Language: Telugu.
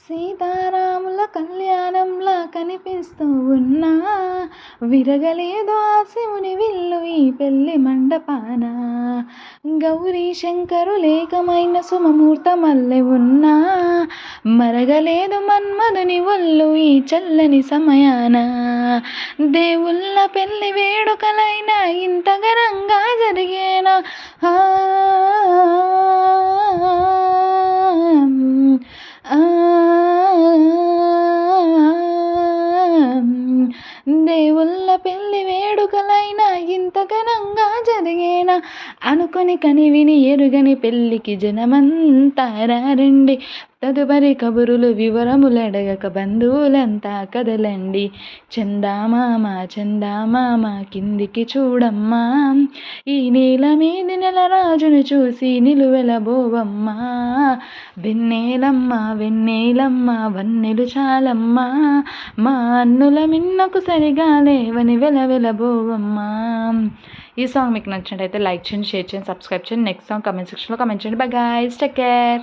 సీతారాముల కళ్యాణంలా కనిపిస్తూ ఉన్నా, విరగలేదు ఆ శివుని విల్లు ఈ పెళ్లి మండపాన. గౌరీ శంకరులేకమైన సుమముహూర్తమల్లె ఉన్నా, మరగలేదు మన్మధుని ఒళ్ళు ఈ చల్లని సమయాన. దేవుళ్ళ పెళ్లి వేడుకలైనా ఇంత ఘనంగా జరిగేనా? దేవుళ్ళ పెళ్లి వేడుకలైనా ఇంత ఘనంగా జరిగేనా? అనుకొని కనివిని ఎరుగని పెళ్ళికి జనమంతా రండి, తదుపరి కబురులు వివరములడగక బంధువులంతా కదలండి. చందామామ చందామామ కిందికి చూడమ్మా, ఈ నీల మీది నెల రాజును చూసి నిలువెలబోవమ్మా. వెన్నెలమ్మ వెన్నెలమ్మ వన్నెలు చాలమ్మా, మా అన్నుల మిన్నకు సరిగా లేవని వెలవెలబోవమ్మా. ఈ సాంగ్ మీకు నచ్చినట్టయితే లైక్ చేయండి, షేర్ చేయండి, సబ్స్క్రైబ్ చేయండి. నెక్స్ట్ సాంగ్ కమెంట్ సెక్షన్లో కమెంట్ చేయండి. Bye guys, take care.